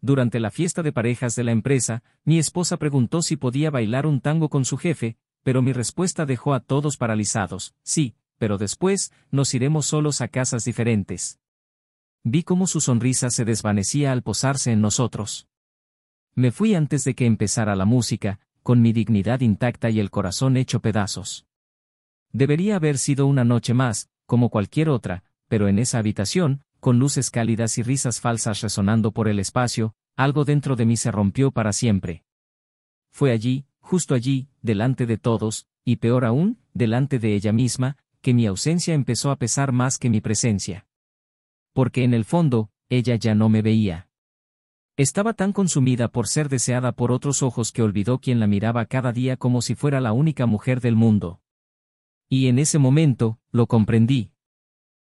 Durante la fiesta de parejas de la empresa, mi esposa preguntó si podía bailar un tango con su jefe, pero mi respuesta dejó a todos paralizados. Sí, pero después, nos iremos solos a casas diferentes. Vi cómo su sonrisa se desvanecía al posarse en nosotros. Me fui antes de que empezara la música, con mi dignidad intacta y el corazón hecho pedazos. Debería haber sido una noche más, como cualquier otra, pero en esa habitación, con luces cálidas y risas falsas resonando por el espacio, algo dentro de mí se rompió para siempre. Fue allí, justo allí, delante de todos, y peor aún, delante de ella misma, que mi ausencia empezó a pesar más que mi presencia. Porque en el fondo, ella ya no me veía. Estaba tan consumida por ser deseada por otros ojos que olvidó quien la miraba cada día como si fuera la única mujer del mundo. Y en ese momento, lo comprendí.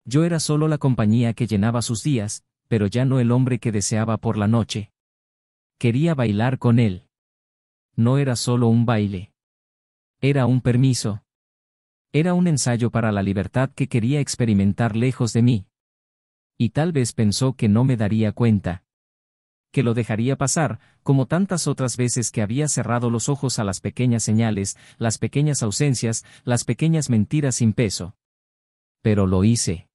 Yo era solo la compañía que llenaba sus días, pero ya no el hombre que deseaba por la noche. Quería bailar con él. No era solo un baile. Era un permiso. Era un ensayo para la libertad que quería experimentar lejos de mí. Y tal vez pensó que no me daría cuenta. Que lo dejaría pasar, como tantas otras veces que había cerrado los ojos a las pequeñas señales, las pequeñas ausencias, las pequeñas mentiras sin peso. Pero lo hice.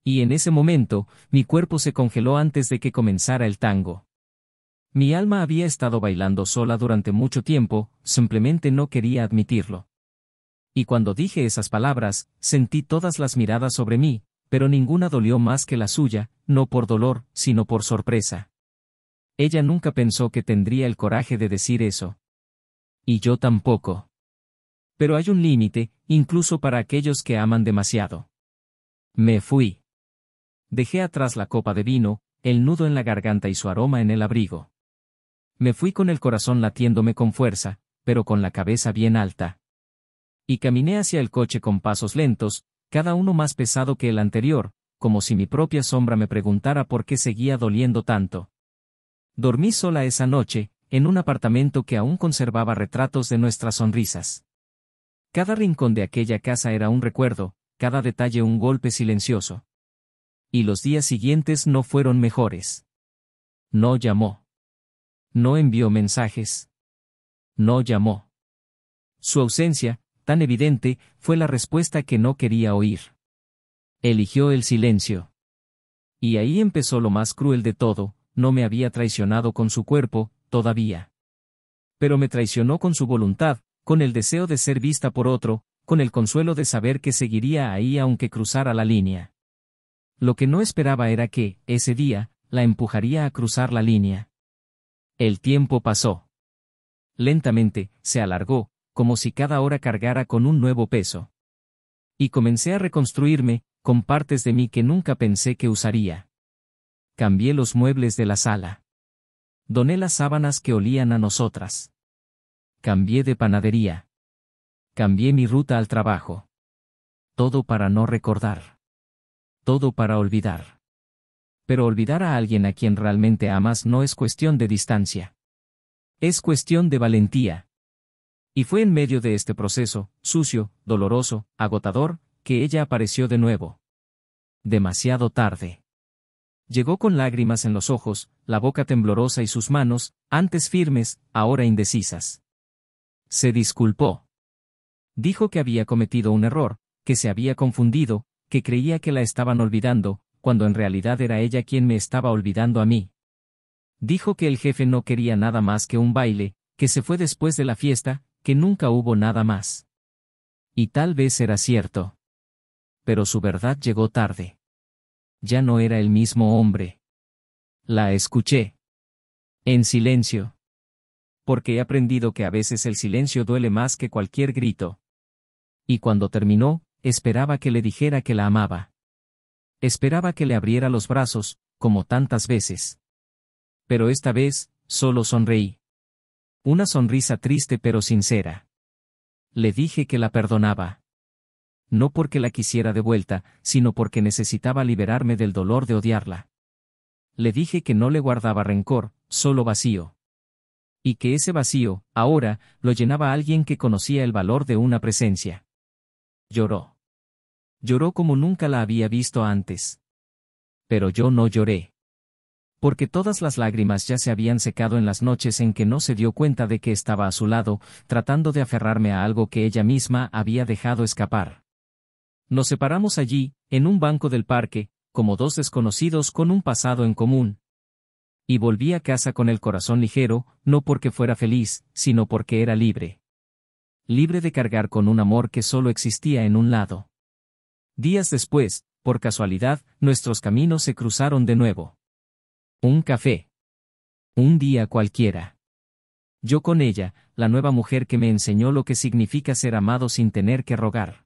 Y en ese momento, mi cuerpo se congeló antes de que comenzara el tango. Mi alma había estado bailando sola durante mucho tiempo, simplemente no quería admitirlo. Y cuando dije esas palabras, sentí todas las miradas sobre mí, pero ninguna dolió más que la suya, no por dolor, sino por sorpresa. Ella nunca pensó que tendría el coraje de decir eso. Y yo tampoco. Pero hay un límite, incluso para aquellos que aman demasiado. Me fui. Dejé atrás la copa de vino, el nudo en la garganta y su aroma en el abrigo. Me fui con el corazón latiéndome con fuerza, pero con la cabeza bien alta. Y caminé hacia el coche con pasos lentos, cada uno más pesado que el anterior, como si mi propia sombra me preguntara por qué seguía doliendo tanto. Dormí sola esa noche, en un apartamento que aún conservaba retratos de nuestras sonrisas. Cada rincón de aquella casa era un recuerdo, cada detalle un golpe silencioso. Y los días siguientes no fueron mejores. No llamó. No envió mensajes. No llamó. Su ausencia, tan evidente, fue la respuesta que no quería oír. Eligió el silencio. Y ahí empezó lo más cruel de todo, no me había traicionado con su cuerpo, todavía. Pero me traicionó con su voluntad, con el deseo de ser vista por otro, con el consuelo de saber que seguiría ahí aunque cruzara la línea. Lo que no esperaba era que, ese día, la empujaría a cruzar la línea. El tiempo pasó. Lentamente, se alargó, como si cada hora cargara con un nuevo peso. Y comencé a reconstruirme, con partes de mí que nunca pensé que usaría. Cambié los muebles de la sala. Doné las sábanas que olían a nosotras. Cambié de panadería. Cambié mi ruta al trabajo. Todo para no recordar. Todo para olvidar. Pero olvidar a alguien a quien realmente amas no es cuestión de distancia. Es cuestión de valentía. Y fue en medio de este proceso, sucio, doloroso, agotador, que ella apareció de nuevo. Demasiado tarde. Llegó con lágrimas en los ojos, la boca temblorosa y sus manos, antes firmes, ahora indecisas. Se disculpó. Dijo que había cometido un error, que se había confundido, que creía que la estaban olvidando, cuando en realidad era ella quien me estaba olvidando a mí. Dijo que el jefe no quería nada más que un baile, que se fue después de la fiesta, que nunca hubo nada más. Y tal vez era cierto. Pero su verdad llegó tarde. Ya no era el mismo hombre. La escuché. En silencio. Porque he aprendido que a veces el silencio duele más que cualquier grito. Y cuando terminó, esperaba que le dijera que la amaba. Esperaba que le abriera los brazos, como tantas veces. Pero esta vez, solo sonreí. Una sonrisa triste pero sincera. Le dije que la perdonaba. No porque la quisiera de vuelta, sino porque necesitaba liberarme del dolor de odiarla. Le dije que no le guardaba rencor, solo vacío. Y que ese vacío, ahora, lo llenaba alguien que conocía el valor de una presencia. Lloró. Lloró como nunca la había visto antes. Pero yo no lloré. porque todas las lágrimas ya se habían secado en las noches en que no se dio cuenta de que estaba a su lado, tratando de aferrarme a algo que ella misma había dejado escapar. Nos separamos allí, en un banco del parque, como dos desconocidos con un pasado en común. Y volví a casa con el corazón ligero, no porque fuera feliz, sino porque era libre. Libre de cargar con un amor que solo existía en un lado. Días después, por casualidad, nuestros caminos se cruzaron de nuevo. Un café. Un día cualquiera. Yo con ella, la nueva mujer que me enseñó lo que significa ser amado sin tener que rogar.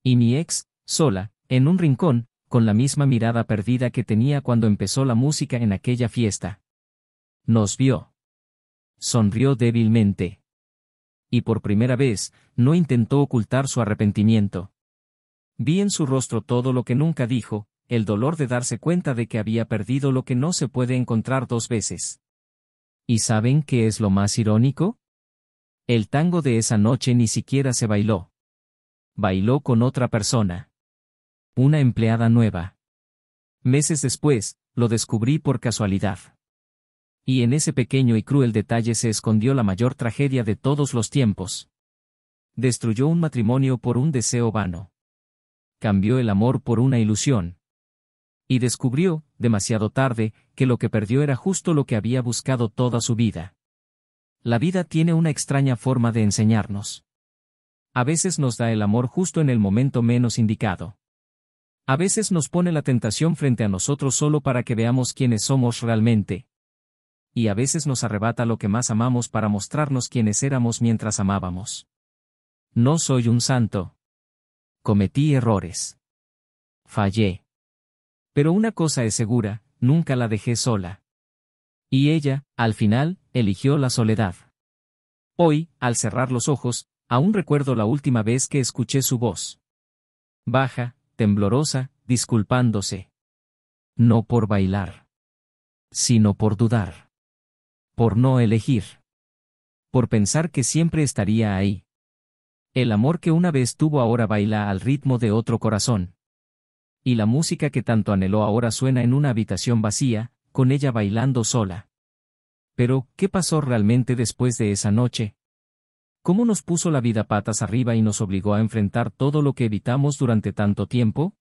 Y mi ex, sola, en un rincón, con la misma mirada perdida que tenía cuando empezó la música en aquella fiesta. Nos vio. Sonrió débilmente. Y por primera vez, no intentó ocultar su arrepentimiento. Vi en su rostro todo lo que nunca dijo, el dolor de darse cuenta de que había perdido lo que no se puede encontrar dos veces. ¿Y saben qué es lo más irónico? El tango de esa noche ni siquiera se bailó. Bailó con otra persona. Una empleada nueva. Meses después, lo descubrí por casualidad. Y en ese pequeño y cruel detalle se escondió la mayor tragedia de todos los tiempos. Destruyó un matrimonio por un deseo vano. Cambió el amor por una ilusión. Y descubrió, demasiado tarde, que lo que perdió era justo lo que había buscado toda su vida. La vida tiene una extraña forma de enseñarnos. A veces nos da el amor justo en el momento menos indicado. A veces nos pone la tentación frente a nosotros solo para que veamos quiénes somos realmente. Y a veces nos arrebata lo que más amamos para mostrarnos quiénes éramos mientras amábamos. No soy un santo. Cometí errores. Fallé. Pero una cosa es segura, nunca la dejé sola. Y ella, al final, eligió la soledad. Hoy, al cerrar los ojos, aún recuerdo la última vez que escuché su voz. Baja, temblorosa, disculpándose. No por bailar. Sino por dudar. Por no elegir. Por pensar que siempre estaría ahí. El amor que una vez tuvo ahora baila al ritmo de otro corazón. Y la música que tanto anheló ahora suena en una habitación vacía, con ella bailando sola. Pero, ¿qué pasó realmente después de esa noche? ¿Cómo nos puso la vida patas arriba y nos obligó a enfrentar todo lo que evitamos durante tanto tiempo?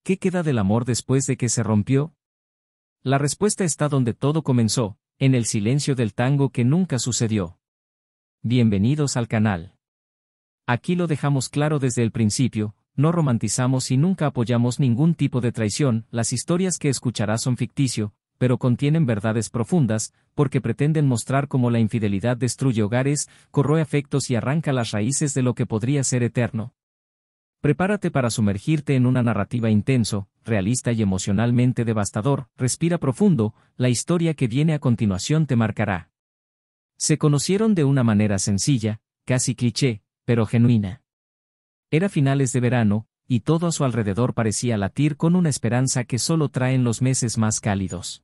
¿Qué queda del amor después de que se rompió? La respuesta está donde todo comenzó, en el silencio del tango que nunca sucedió. Bienvenidos al canal. Aquí lo dejamos claro desde el principio. No romantizamos y nunca apoyamos ningún tipo de traición, las historias que escucharás son ficticio, pero contienen verdades profundas, porque pretenden mostrar cómo la infidelidad destruye hogares, corroe afectos y arranca las raíces de lo que podría ser eterno. Prepárate para sumergirte en una narrativa intenso, realista y emocionalmente devastador, respira profundo, la historia que viene a continuación te marcará. Se conocieron de una manera sencilla, casi cliché, pero genuina. Era finales de verano, y todo a su alrededor parecía latir con una esperanza que solo traen los meses más cálidos.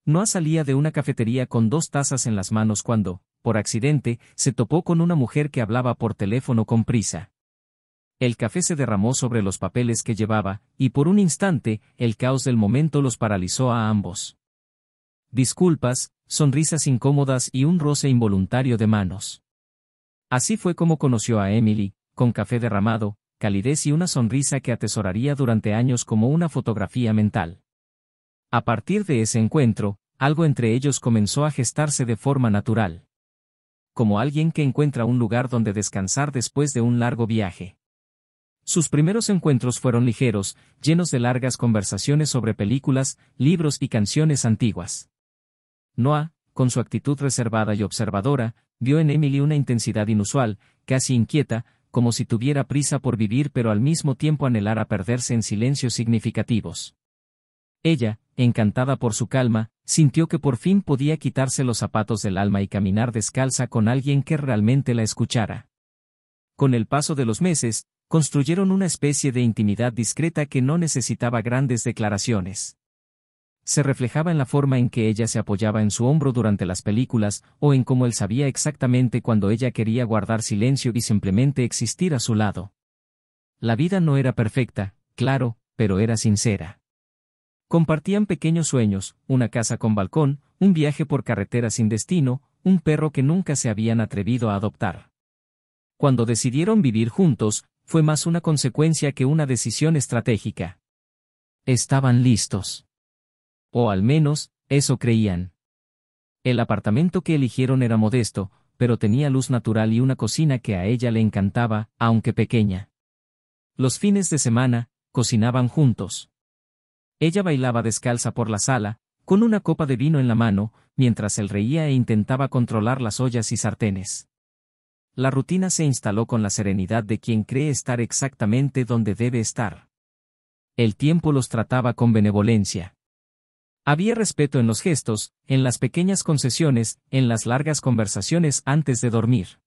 Noah salía de una cafetería con 2 tazas en las manos cuando, por accidente, se topó con una mujer que hablaba por teléfono con prisa. El café se derramó sobre los papeles que llevaba, y por un instante, el caos del momento los paralizó a ambos. Disculpas, sonrisas incómodas y un roce involuntario de manos. Así fue como conoció a Emily, con café derramado, calidez y una sonrisa que atesoraría durante años como una fotografía mental. A partir de ese encuentro, algo entre ellos comenzó a gestarse de forma natural. Como alguien que encuentra un lugar donde descansar después de un largo viaje. Sus primeros encuentros fueron ligeros, llenos de largas conversaciones sobre películas, libros y canciones antiguas. Noah, con su actitud reservada y observadora, vio en Emily una intensidad inusual, casi inquieta, como si tuviera prisa por vivir pero al mismo tiempo anhelara perderse en silencios significativos. Ella, encantada por su calma, sintió que por fin podía quitarse los zapatos del alma y caminar descalza con alguien que realmente la escuchara. Con el paso de los meses, construyeron una especie de intimidad discreta que no necesitaba grandes declaraciones. Se reflejaba en la forma en que ella se apoyaba en su hombro durante las películas, o en cómo él sabía exactamente cuando ella quería guardar silencio y simplemente existir a su lado. La vida no era perfecta, claro, pero era sincera. Compartían pequeños sueños, una casa con balcón, un viaje por carretera sin destino, un perro que nunca se habían atrevido a adoptar. Cuando decidieron vivir juntos, fue más una consecuencia que una decisión estratégica. Estaban listos. O al menos, eso creían. El apartamento que eligieron era modesto, pero tenía luz natural y una cocina que a ella le encantaba, aunque pequeña. Los fines de semana, cocinaban juntos. Ella bailaba descalza por la sala, con una copa de vino en la mano, mientras él reía e intentaba controlar las ollas y sartenes. La rutina se instaló con la serenidad de quien cree estar exactamente donde debe estar. El tiempo los trataba con benevolencia. Había respeto en los gestos, en las pequeñas concesiones, en las largas conversaciones antes de dormir.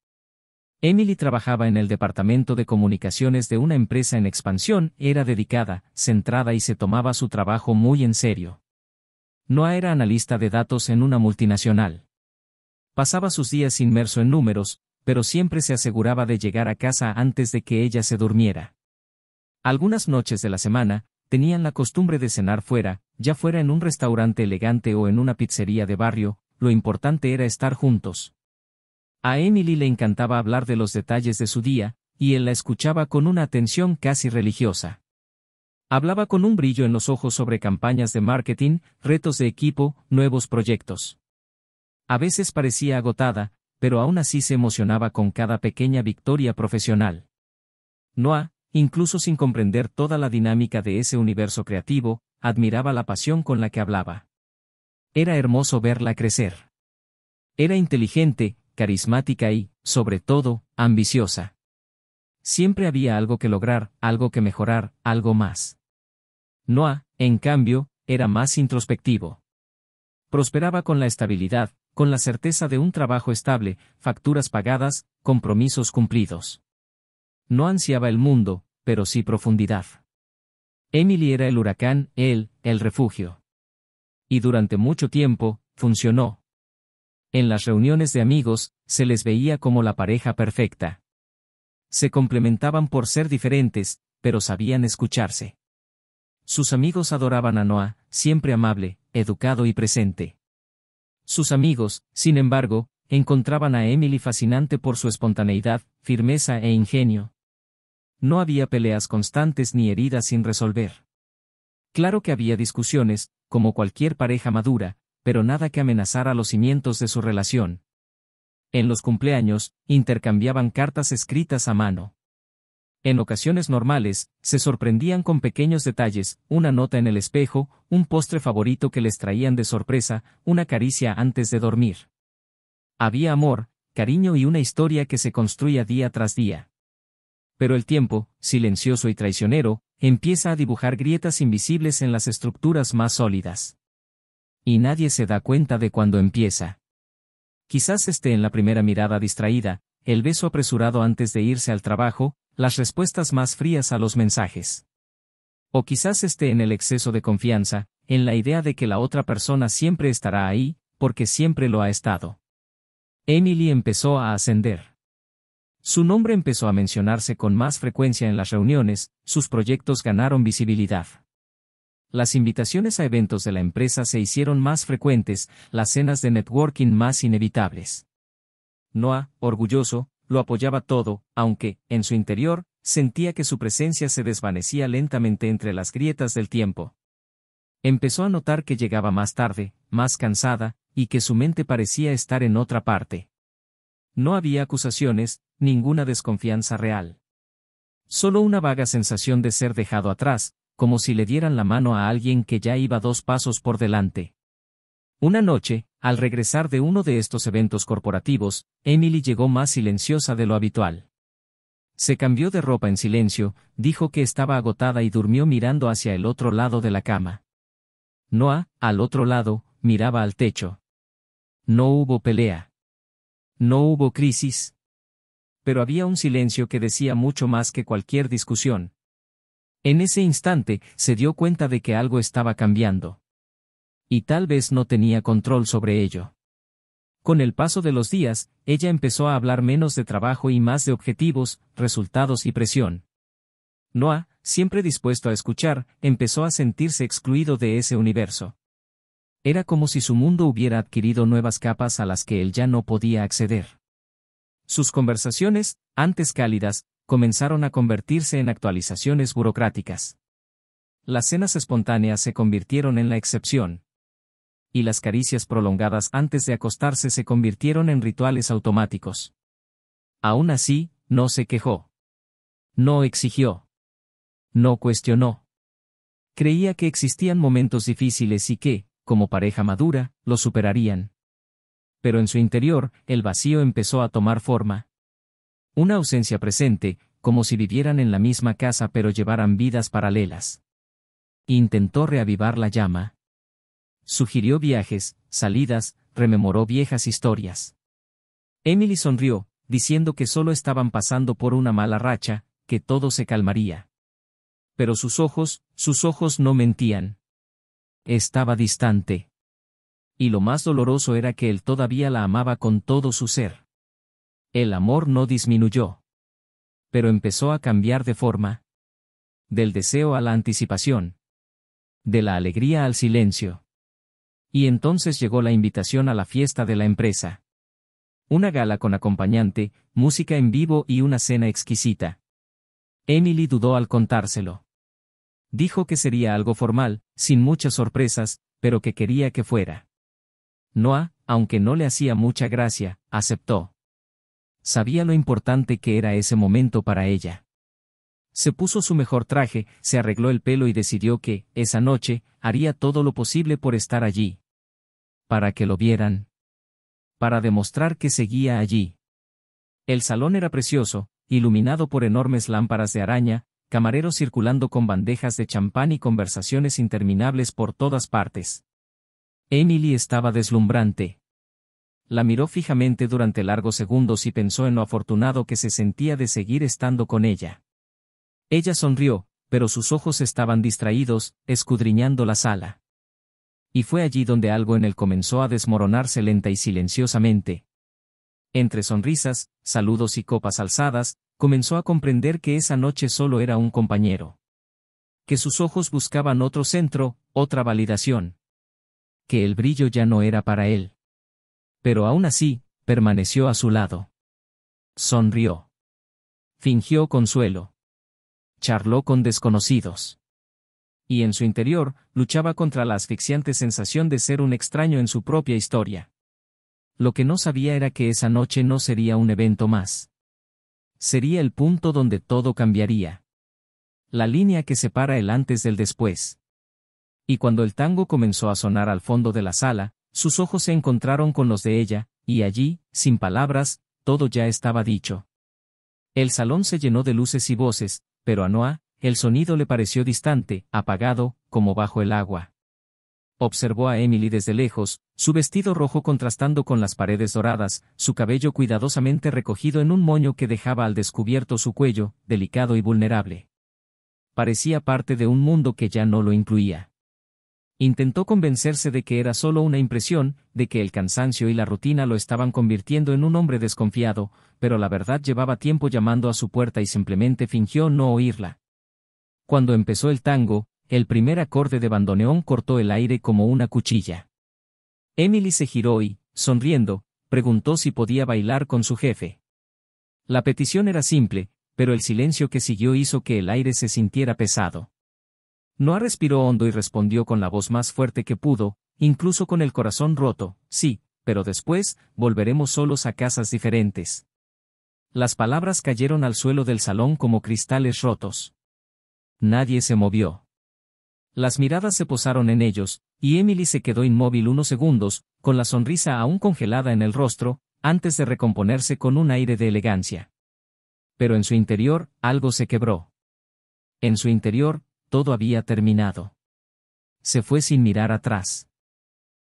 Emily trabajaba en el departamento de comunicaciones de una empresa en expansión, era dedicada, centrada y se tomaba su trabajo muy en serio. Noah era analista de datos en una multinacional. Pasaba sus días inmerso en números, pero siempre se aseguraba de llegar a casa antes de que ella se durmiera. Algunas noches de la semana, tenían la costumbre de cenar fuera, ya fuera en un restaurante elegante o en una pizzería de barrio, lo importante era estar juntos. A Emily le encantaba hablar de los detalles de su día, y él la escuchaba con una atención casi religiosa. Hablaba con un brillo en los ojos sobre campañas de marketing, retos de equipo, nuevos proyectos. A veces parecía agotada, pero aún así se emocionaba con cada pequeña victoria profesional. Noah, incluso sin comprender toda la dinámica de ese universo creativo, admiraba la pasión con la que hablaba. Era hermoso verla crecer. Era inteligente, carismática y, sobre todo, ambiciosa. Siempre había algo que lograr, algo que mejorar, algo más. Noah, en cambio, era más introspectivo. Prosperaba con la estabilidad, con la certeza de un trabajo estable, facturas pagadas, compromisos cumplidos. No ansiaba el mundo, pero sí profundidad. Emily era el huracán, él, el refugio. Y durante mucho tiempo, funcionó. En las reuniones de amigos, se les veía como la pareja perfecta. Se complementaban por ser diferentes, pero sabían escucharse. Sus amigos adoraban a Noah, siempre amable, educado y presente. Sus amigos, sin embargo, encontraban a Emily fascinante por su espontaneidad, firmeza e ingenio. No había peleas constantes ni heridas sin resolver. Claro que había discusiones, como cualquier pareja madura, pero nada que amenazara los cimientos de su relación. En los cumpleaños, intercambiaban cartas escritas a mano. En ocasiones normales, se sorprendían con pequeños detalles, una nota en el espejo, un postre favorito que les traían de sorpresa, una caricia antes de dormir. Había amor, cariño y una historia que se construía día tras día. Pero el tiempo, silencioso y traicionero, empieza a dibujar grietas invisibles en las estructuras más sólidas. Y nadie se da cuenta de cuándo empieza. Quizás esté en la primera mirada distraída, el beso apresurado antes de irse al trabajo, las respuestas más frías a los mensajes. O quizás esté en el exceso de confianza, en la idea de que la otra persona siempre estará ahí, porque siempre lo ha estado. Emily empezó a ascender. Su nombre empezó a mencionarse con más frecuencia en las reuniones, sus proyectos ganaron visibilidad. Las invitaciones a eventos de la empresa se hicieron más frecuentes, las cenas de networking más inevitables. Noah, orgulloso, lo apoyaba todo, aunque, en su interior, sentía que su presencia se desvanecía lentamente entre las grietas del tiempo. Empezó a notar que llegaba más tarde, más cansada, y que su mente parecía estar en otra parte. No había acusaciones, ninguna desconfianza real. Solo una vaga sensación de ser dejado atrás, como si le dieran la mano a alguien que ya iba 2 pasos por delante. Una noche, al regresar de uno de estos eventos corporativos, Emily llegó más silenciosa de lo habitual. Se cambió de ropa en silencio, dijo que estaba agotada y durmió mirando hacia el otro lado de la cama. Noah, al otro lado, miraba al techo. No hubo pelea. No hubo crisis. Pero había un silencio que decía mucho más que cualquier discusión. En ese instante, se dio cuenta de que algo estaba cambiando. Y tal vez no tenía control sobre ello. Con el paso de los días, ella empezó a hablar menos de trabajo y más de objetivos, resultados y presión. Noah, siempre dispuesto a escuchar, empezó a sentirse excluido de ese universo. Era como si su mundo hubiera adquirido nuevas capas a las que él ya no podía acceder. Sus conversaciones, antes cálidas, comenzaron a convertirse en actualizaciones burocráticas. Las cenas espontáneas se convirtieron en la excepción. Y las caricias prolongadas antes de acostarse se convirtieron en rituales automáticos. Aún así, no se quejó. No exigió. No cuestionó. Creía que existían momentos difíciles y que, como pareja madura, los superarían. Pero en su interior, el vacío empezó a tomar forma. Una ausencia presente, como si vivieran en la misma casa pero llevaran vidas paralelas. Intentó reavivar la llama. Sugirió viajes, salidas, rememoró viejas historias. Emily sonrió, diciendo que solo estaban pasando por una mala racha, que todo se calmaría. Pero sus ojos no mentían. Estaba distante. Y lo más doloroso era que él todavía la amaba con todo su ser. El amor no disminuyó. Pero empezó a cambiar de forma. Del deseo a la anticipación. De la alegría al silencio. Y entonces llegó la invitación a la fiesta de la empresa. Una gala con acompañante, música en vivo y una cena exquisita. Emily dudó al contárselo. Dijo que sería algo formal, sin muchas sorpresas, pero que quería que fuera. Noah, aunque no le hacía mucha gracia, aceptó. Sabía lo importante que era ese momento para ella. Se puso su mejor traje, se arregló el pelo y decidió que, esa noche, haría todo lo posible por estar allí. Para que lo vieran. Para demostrar que seguía allí. El salón era precioso, iluminado por enormes lámparas de araña, camareros circulando con bandejas de champán y conversaciones interminables por todas partes. Emily estaba deslumbrante. La miró fijamente durante largos segundos y pensó en lo afortunado que se sentía de seguir estando con ella. Ella sonrió, pero sus ojos estaban distraídos, escudriñando la sala. Y fue allí donde algo en él comenzó a desmoronarse lenta y silenciosamente. Entre sonrisas, saludos y copas alzadas, comenzó a comprender que esa noche solo era un compañero. Que sus ojos buscaban otro centro, otra validación. Que el brillo ya no era para él. Pero aún así, permaneció a su lado. Sonrió. Fingió consuelo. Charló con desconocidos. Y en su interior, luchaba contra la asfixiante sensación de ser un extraño en su propia historia. Lo que no sabía era que esa noche no sería un evento más. Sería el punto donde todo cambiaría. La línea que separa el antes del después. Y cuando el tango comenzó a sonar al fondo de la sala, sus ojos se encontraron con los de ella, y allí, sin palabras, todo ya estaba dicho. El salón se llenó de luces y voces, pero a Noah, el sonido le pareció distante, apagado, como bajo el agua. Observó a Emily desde lejos, su vestido rojo contrastando con las paredes doradas, su cabello cuidadosamente recogido en un moño que dejaba al descubierto su cuello, delicado y vulnerable. Parecía parte de un mundo que ya no lo incluía. Intentó convencerse de que era solo una impresión, de que el cansancio y la rutina lo estaban convirtiendo en un hombre desconfiado, pero la verdad llevaba tiempo llamando a su puerta y simplemente fingió no oírla. Cuando empezó el tango, el primer acorde de bandoneón cortó el aire como una cuchilla. Emily se giró y, sonriendo, preguntó si podía bailar con su jefe. La petición era simple, pero el silencio que siguió hizo que el aire se sintiera pesado. Noah respiró hondo y respondió con la voz más fuerte que pudo, incluso con el corazón roto, sí, pero después, volveremos solos a casas diferentes. Las palabras cayeron al suelo del salón como cristales rotos. Nadie se movió. Las miradas se posaron en ellos, y Emily se quedó inmóvil unos segundos, con la sonrisa aún congelada en el rostro, antes de recomponerse con un aire de elegancia. Pero en su interior, algo se quebró. En su interior, todo había terminado. Se fue sin mirar atrás.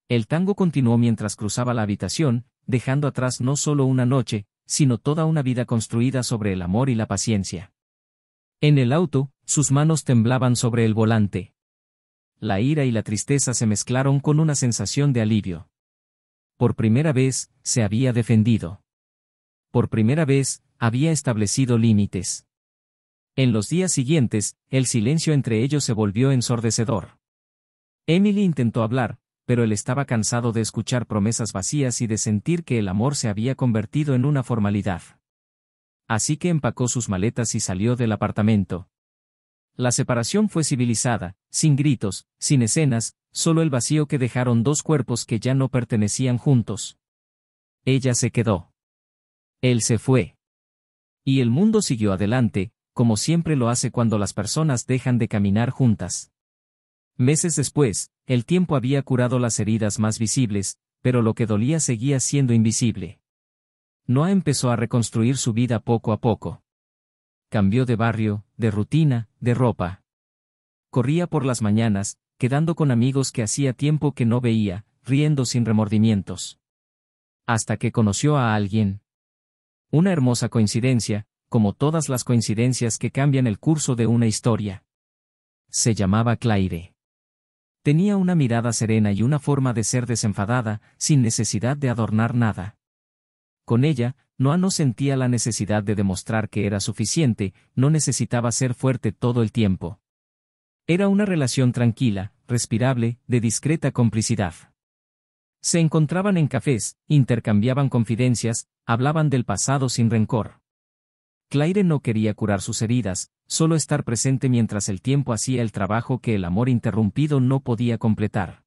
El tango continuó mientras cruzaba la habitación, dejando atrás no solo una noche, sino toda una vida construida sobre el amor y la paciencia. En el auto, sus manos temblaban sobre el volante. La ira y la tristeza se mezclaron con una sensación de alivio. Por primera vez, se había defendido. Por primera vez, había establecido límites. En los días siguientes, el silencio entre ellos se volvió ensordecedor. Emily intentó hablar, pero él estaba cansado de escuchar promesas vacías y de sentir que el amor se había convertido en una formalidad. Así que empacó sus maletas y salió del apartamento. La separación fue civilizada, sin gritos, sin escenas, solo el vacío que dejaron dos cuerpos que ya no pertenecían juntos. Ella se quedó. Él se fue. Y el mundo siguió adelante, como siempre lo hace cuando las personas dejan de caminar juntas. Meses después, el tiempo había curado las heridas más visibles, pero lo que dolía seguía siendo invisible. Noah empezó a reconstruir su vida poco a poco. Cambió de barrio, de rutina, de ropa. Corría por las mañanas, quedando con amigos que hacía tiempo que no veía, riendo sin remordimientos. Hasta que conoció a alguien. Una hermosa coincidencia, como todas las coincidencias que cambian el curso de una historia. Se llamaba Claire. Tenía una mirada serena y una forma de ser desenfadada, sin necesidad de adornar nada. Con ella, Noah no sentía la necesidad de demostrar que era suficiente, no necesitaba ser fuerte todo el tiempo. Era una relación tranquila, respirable, de discreta complicidad. Se encontraban en cafés, intercambiaban confidencias, hablaban del pasado sin rencor. Claire no quería curar sus heridas, solo estar presente mientras el tiempo hacía el trabajo que el amor interrumpido no podía completar.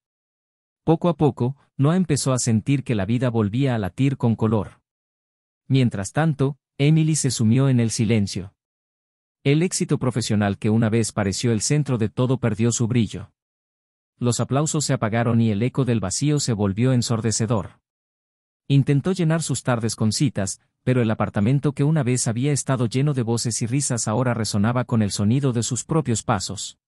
Poco a poco, Noah empezó a sentir que la vida volvía a latir con color. Mientras tanto, Emily se sumió en el silencio. El éxito profesional que una vez pareció el centro de todo perdió su brillo. Los aplausos se apagaron y el eco del vacío se volvió ensordecedor. Intentó llenar sus tardes con citas, pero el apartamento que una vez había estado lleno de voces y risas ahora resonaba con el sonido de sus propios pasos.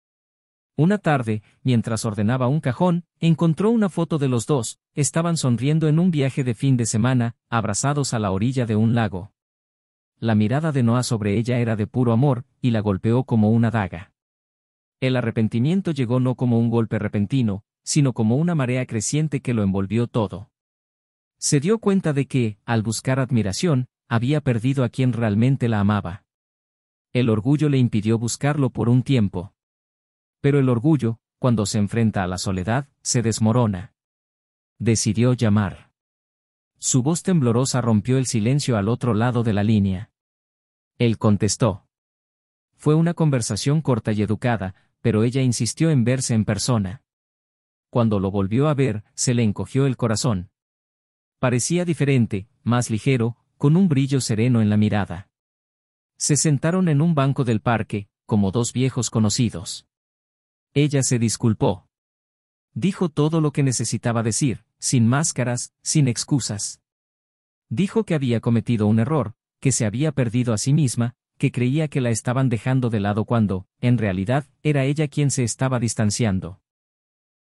Una tarde, mientras ordenaba un cajón, encontró una foto de los dos, estaban sonriendo en un viaje de fin de semana, abrazados a la orilla de un lago. La mirada de Noah sobre ella era de puro amor, y la golpeó como una daga. El arrepentimiento llegó no como un golpe repentino, sino como una marea creciente que lo envolvió todo. Se dio cuenta de que, al buscar admiración, había perdido a quien realmente la amaba. El orgullo le impidió buscarlo por un tiempo. Pero el orgullo, cuando se enfrenta a la soledad, se desmorona. Decidió llamar. Su voz temblorosa rompió el silencio al otro lado de la línea. Él contestó. Fue una conversación corta y educada, pero ella insistió en verse en persona. Cuando lo volvió a ver, se le encogió el corazón. Parecía diferente, más ligero, con un brillo sereno en la mirada. Se sentaron en un banco del parque, como dos viejos conocidos. Ella se disculpó. Dijo todo lo que necesitaba decir, sin máscaras, sin excusas. Dijo que había cometido un error, que se había perdido a sí misma, que creía que la estaban dejando de lado cuando, en realidad, era ella quien se estaba distanciando.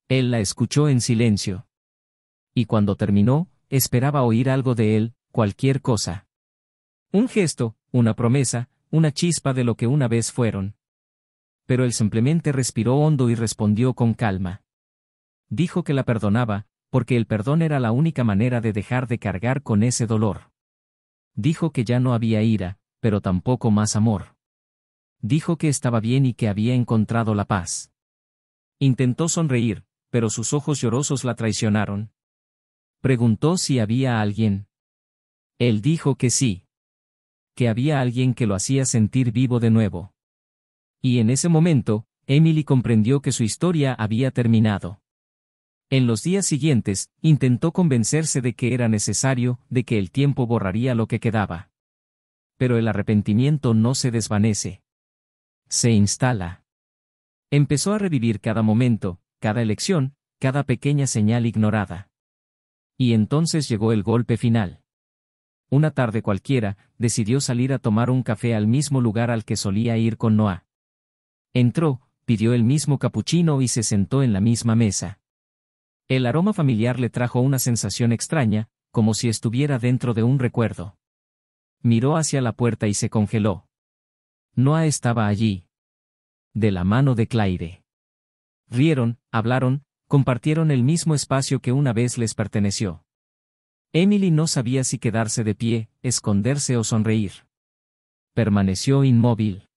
Él la escuchó en silencio. Y cuando terminó, esperaba oír algo de él, cualquier cosa. Un gesto, una promesa, una chispa de lo que una vez fueron. Pero él simplemente respiró hondo y respondió con calma. Dijo que la perdonaba, porque el perdón era la única manera de dejar de cargar con ese dolor. Dijo que ya no había ira, pero tampoco más amor. Dijo que estaba bien y que había encontrado la paz. Intentó sonreír, pero sus ojos llorosos la traicionaron. Preguntó si había alguien. Él dijo que sí. Que había alguien que lo hacía sentir vivo de nuevo. Y en ese momento, Emily comprendió que su historia había terminado. En los días siguientes, intentó convencerse de que era necesario, de que el tiempo borraría lo que quedaba. Pero el arrepentimiento no se desvanece. Se instala. Empezó a revivir cada momento, cada elección, cada pequeña señal ignorada. Y entonces llegó el golpe final. Una tarde cualquiera, decidió salir a tomar un café al mismo lugar al que solía ir con Noah. Entró, pidió el mismo capuchino y se sentó en la misma mesa. El aroma familiar le trajo una sensación extraña, como si estuviera dentro de un recuerdo. Miró hacia la puerta y se congeló. Noah estaba allí. De la mano de Claire. Rieron, hablaron, compartieron el mismo espacio que una vez les perteneció. Emily no sabía si quedarse de pie, esconderse o sonreír. Permaneció inmóvil.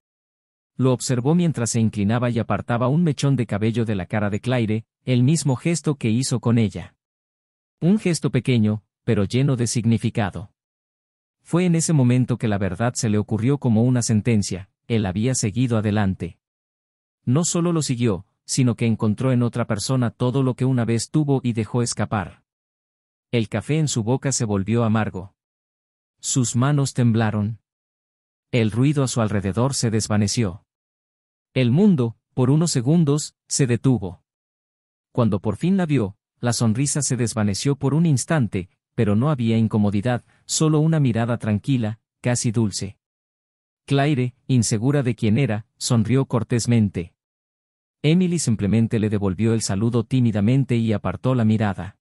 Lo observó mientras se inclinaba y apartaba un mechón de cabello de la cara de Claire, el mismo gesto que hizo con ella. Un gesto pequeño, pero lleno de significado. Fue en ese momento que la verdad se le ocurrió como una sentencia: él había seguido adelante. No solo lo siguió, sino que encontró en otra persona todo lo que una vez tuvo y dejó escapar. El café en su boca se volvió amargo. Sus manos temblaron. El ruido a su alrededor se desvaneció. El mundo, por unos segundos, se detuvo. Cuando por fin la vio, la sonrisa se desvaneció por un instante, pero no había incomodidad, solo una mirada tranquila, casi dulce. Claire, insegura de quién era, sonrió cortésmente. Emily simplemente le devolvió el saludo tímidamente y apartó la mirada.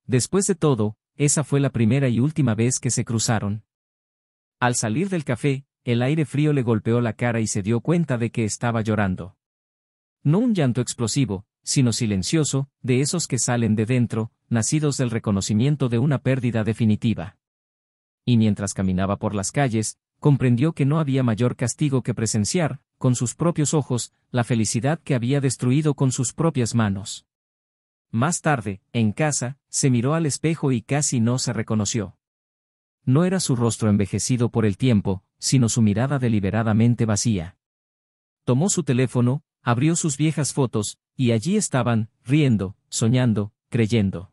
Después de todo, esa fue la primera y última vez que se cruzaron. Al salir del café, el aire frío le golpeó la cara y se dio cuenta de que estaba llorando. No un llanto explosivo, sino silencioso, de esos que salen de dentro, nacidos del reconocimiento de una pérdida definitiva. Y mientras caminaba por las calles, comprendió que no había mayor castigo que presenciar, con sus propios ojos, la felicidad que había destruido con sus propias manos. Más tarde, en casa, se miró al espejo y casi no se reconoció. No era su rostro envejecido por el tiempo, sino su mirada deliberadamente vacía. Tomó su teléfono, abrió sus viejas fotos, y allí estaban, riendo, soñando, creyendo.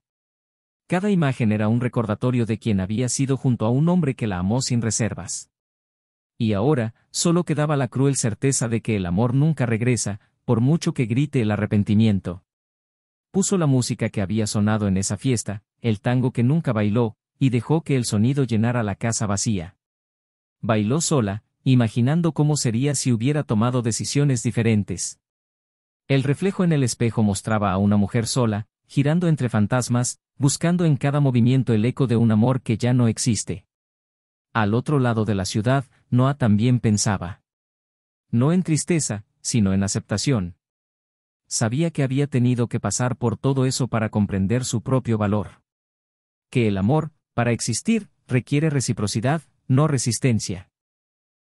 Cada imagen era un recordatorio de quien había sido junto a un hombre que la amó sin reservas. Y ahora, solo quedaba la cruel certeza de que el amor nunca regresa, por mucho que grite el arrepentimiento. Puso la música que había sonado en esa fiesta, el tango que nunca bailó, y dejó que el sonido llenara la casa vacía. Bailó sola, imaginando cómo sería si hubiera tomado decisiones diferentes. El reflejo en el espejo mostraba a una mujer sola, girando entre fantasmas, buscando en cada movimiento el eco de un amor que ya no existe. Al otro lado de la ciudad, Noah también pensaba. No en tristeza, sino en aceptación. Sabía que había tenido que pasar por todo eso para comprender su propio valor. Que el amor, para existir, requiere reciprocidad, no resistencia.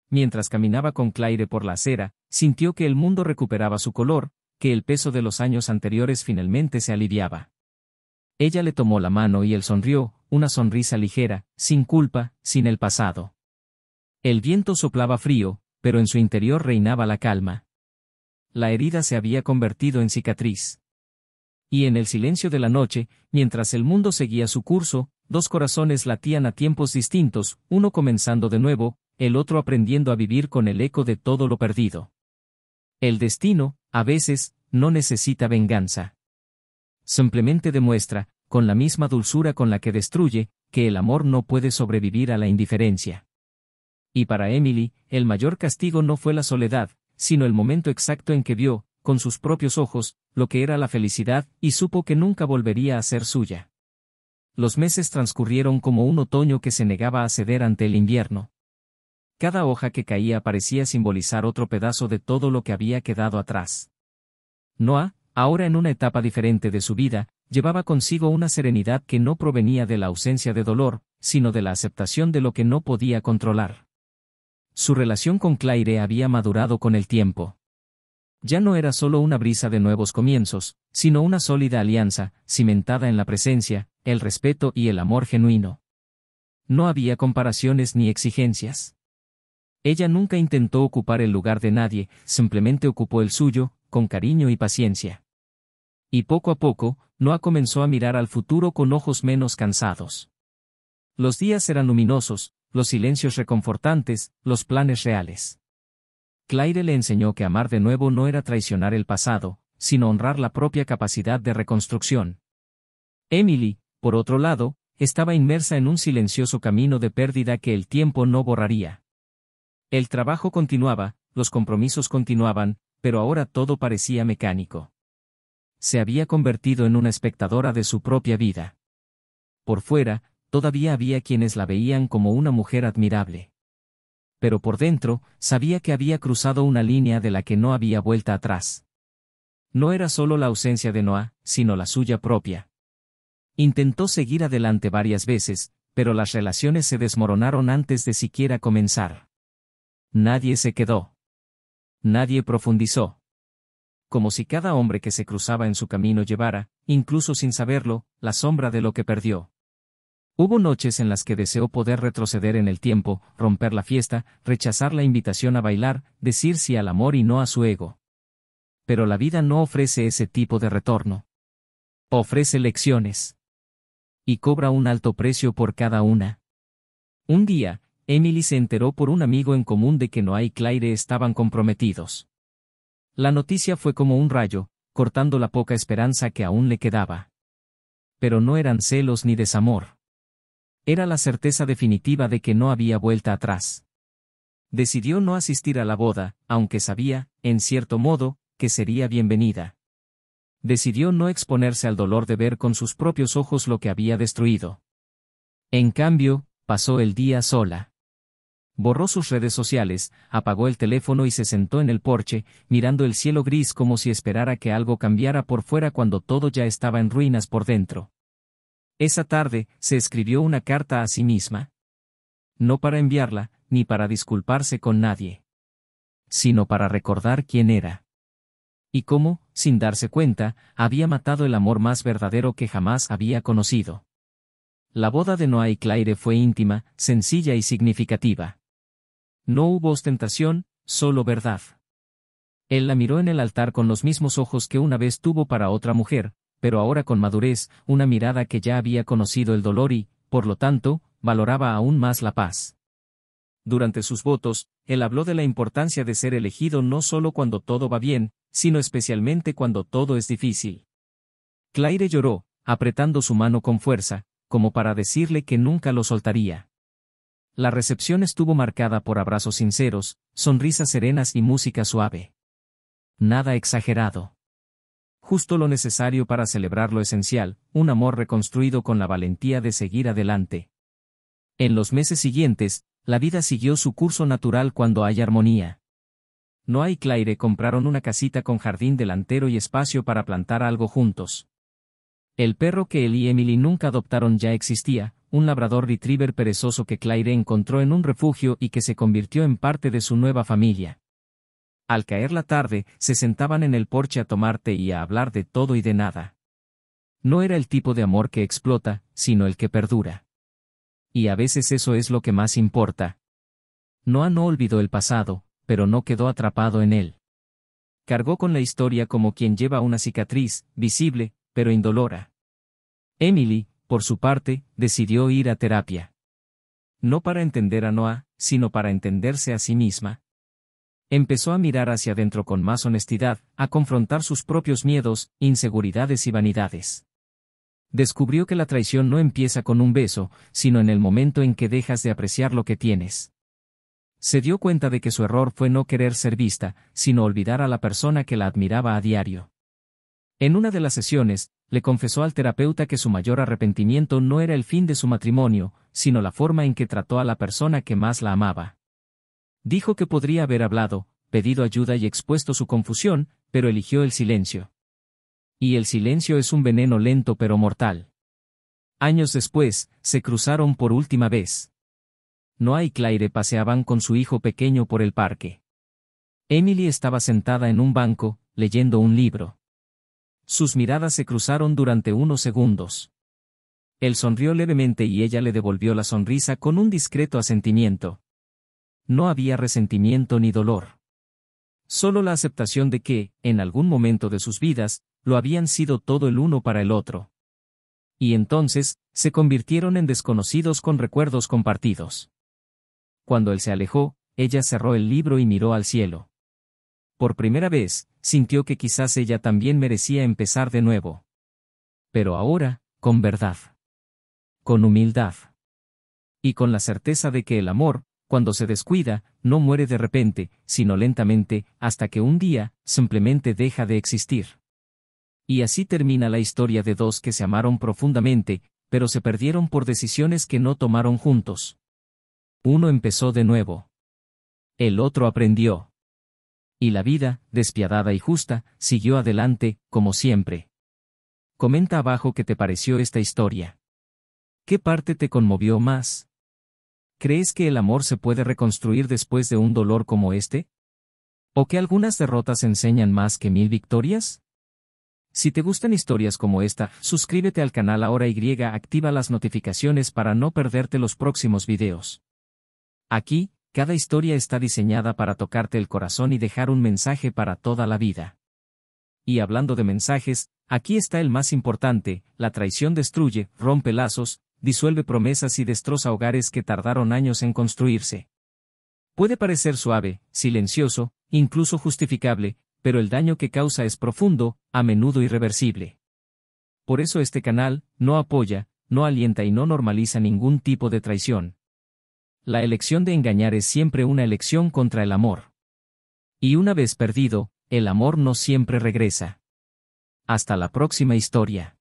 Mientras caminaba con Claire por la acera, sintió que el mundo recuperaba su color, que el peso de los años anteriores finalmente se aliviaba. Ella le tomó la mano y él sonrió, una sonrisa ligera, sin culpa, sin el pasado. El viento soplaba frío, pero en su interior reinaba la calma. La herida se había convertido en cicatriz. Y en el silencio de la noche, mientras el mundo seguía su curso, dos corazones latían a tiempos distintos, uno comenzando de nuevo, el otro aprendiendo a vivir con el eco de todo lo perdido. El destino, a veces, no necesita venganza. Simplemente demuestra, con la misma dulzura con la que destruye, que el amor no puede sobrevivir a la indiferencia. Y para Emily, el mayor castigo no fue la soledad, sino el momento exacto en que vio, con sus propios ojos, lo que era la felicidad, y supo que nunca volvería a ser suya. Los meses transcurrieron como un otoño que se negaba a ceder ante el invierno. Cada hoja que caía parecía simbolizar otro pedazo de todo lo que había quedado atrás. Noah, ahora en una etapa diferente de su vida, llevaba consigo una serenidad que no provenía de la ausencia de dolor, sino de la aceptación de lo que no podía controlar. Su relación con Claire había madurado con el tiempo. Ya no era solo una brisa de nuevos comienzos, sino una sólida alianza, cimentada en la presencia, el respeto y el amor genuino. No había comparaciones ni exigencias. Ella nunca intentó ocupar el lugar de nadie, simplemente ocupó el suyo, con cariño y paciencia. Y poco a poco, Noah comenzó a mirar al futuro con ojos menos cansados. Los días eran luminosos, los silencios reconfortantes, los planes reales. Claire le enseñó que amar de nuevo no era traicionar el pasado, sino honrar la propia capacidad de reconstrucción. Emily, por otro lado, estaba inmersa en un silencioso camino de pérdida que el tiempo no borraría. El trabajo continuaba, los compromisos continuaban, pero ahora todo parecía mecánico. Se había convertido en una espectadora de su propia vida. Por fuera, todavía había quienes la veían como una mujer admirable. Pero por dentro, sabía que había cruzado una línea de la que no había vuelta atrás. No era solo la ausencia de Noah, sino la suya propia. Intentó seguir adelante varias veces, pero las relaciones se desmoronaron antes de siquiera comenzar. Nadie se quedó. Nadie profundizó. Como si cada hombre que se cruzaba en su camino llevara, incluso sin saberlo, la sombra de lo que perdió. Hubo noches en las que deseó poder retroceder en el tiempo, romper la fiesta, rechazar la invitación a bailar, decir sí al amor y no a su ego. Pero la vida no ofrece ese tipo de retorno. Ofrece lecciones. Y cobra un alto precio por cada una. Un día, Emily se enteró por un amigo en común de que Noah y Claire estaban comprometidos. La noticia fue como un rayo, cortando la poca esperanza que aún le quedaba. Pero no eran celos ni desamor. Era la certeza definitiva de que no había vuelta atrás. Decidió no asistir a la boda, aunque sabía, en cierto modo, que sería bienvenida. Decidió no exponerse al dolor de ver con sus propios ojos lo que había destruido. En cambio, pasó el día sola. Borró sus redes sociales, apagó el teléfono y se sentó en el porche, mirando el cielo gris como si esperara que algo cambiara por fuera cuando todo ya estaba en ruinas por dentro. Esa tarde, se escribió una carta a sí misma. No para enviarla, ni para disculparse con nadie. Sino para recordar quién era. Y cómo, sin darse cuenta, había matado el amor más verdadero que jamás había conocido. La boda de Noah y Claire fue íntima, sencilla y significativa. No hubo ostentación, solo verdad. Él la miró en el altar con los mismos ojos que una vez tuvo para otra mujer, pero ahora con madurez, una mirada que ya había conocido el dolor y, por lo tanto, valoraba aún más la paz. Durante sus votos, él habló de la importancia de ser elegido no solo cuando todo va bien, sino especialmente cuando todo es difícil. Claire lloró, apretando su mano con fuerza, como para decirle que nunca lo soltaría. La recepción estuvo marcada por abrazos sinceros, sonrisas serenas y música suave. Nada exagerado. Justo lo necesario para celebrar lo esencial, un amor reconstruido con la valentía de seguir adelante. En los meses siguientes, la vida siguió su curso natural cuando hay armonía. Noah y Claire compraron una casita con jardín delantero y espacio para plantar algo juntos. El perro que él y Emily nunca adoptaron ya existía, un labrador retriever perezoso que Claire encontró en un refugio y que se convirtió en parte de su nueva familia. Al caer la tarde, se sentaban en el porche a tomar té y a hablar de todo y de nada. No era el tipo de amor que explota, sino el que perdura. Y a veces eso es lo que más importa. Noah no olvidó el pasado, pero no quedó atrapado en él. Cargó con la historia como quien lleva una cicatriz, visible, pero indolora. Emily, por su parte, decidió ir a terapia. No para entender a Noah, sino para entenderse a sí misma. Empezó a mirar hacia adentro con más honestidad, a confrontar sus propios miedos, inseguridades y vanidades. Descubrió que la traición no empieza con un beso, sino en el momento en que dejas de apreciar lo que tienes. Se dio cuenta de que su error fue no querer ser vista, sino olvidar a la persona que la admiraba a diario. En una de las sesiones, le confesó al terapeuta que su mayor arrepentimiento no era el fin de su matrimonio, sino la forma en que trató a la persona que más la amaba. Dijo que podría haber hablado, pedido ayuda y expuesto su confusión, pero eligió el silencio. Y el silencio es un veneno lento pero mortal. Años después, se cruzaron por última vez. Noah y Claire paseaban con su hijo pequeño por el parque. Emily estaba sentada en un banco, leyendo un libro. Sus miradas se cruzaron durante unos segundos. Él sonrió levemente y ella le devolvió la sonrisa con un discreto asentimiento. No había resentimiento ni dolor. Solo la aceptación de que, en algún momento de sus vidas, lo habían sido todo el uno para el otro. Y entonces, se convirtieron en desconocidos con recuerdos compartidos. Cuando él se alejó, ella cerró el libro y miró al cielo. Por primera vez, sintió que quizás ella también merecía empezar de nuevo. Pero ahora, con verdad. Con humildad. Y con la certeza de que el amor, cuando se descuida, no muere de repente, sino lentamente, hasta que un día, simplemente deja de existir. Y así termina la historia de dos que se amaron profundamente, pero se perdieron por decisiones que no tomaron juntos. Uno empezó de nuevo. El otro aprendió. Y la vida, despiadada y justa, siguió adelante, como siempre. Comenta abajo qué te pareció esta historia. ¿Qué parte te conmovió más? ¿Crees que el amor se puede reconstruir después de un dolor como este? ¿O que algunas derrotas enseñan más que 1000 victorias? Si te gustan historias como esta, suscríbete al canal ahora y activa las notificaciones para no perderte los próximos videos. Aquí, cada historia está diseñada para tocarte el corazón y dejar un mensaje para toda la vida. Y hablando de mensajes, aquí está el más importante: la traición destruye, rompe lazos, disuelve promesas y destroza hogares que tardaron años en construirse. Puede parecer suave, silencioso, incluso justificable, pero el daño que causa es profundo, a menudo irreversible. Por eso este canal no apoya, no alienta y no normaliza ningún tipo de traición. La elección de engañar es siempre una elección contra el amor. Y una vez perdido, el amor no siempre regresa. Hasta la próxima historia.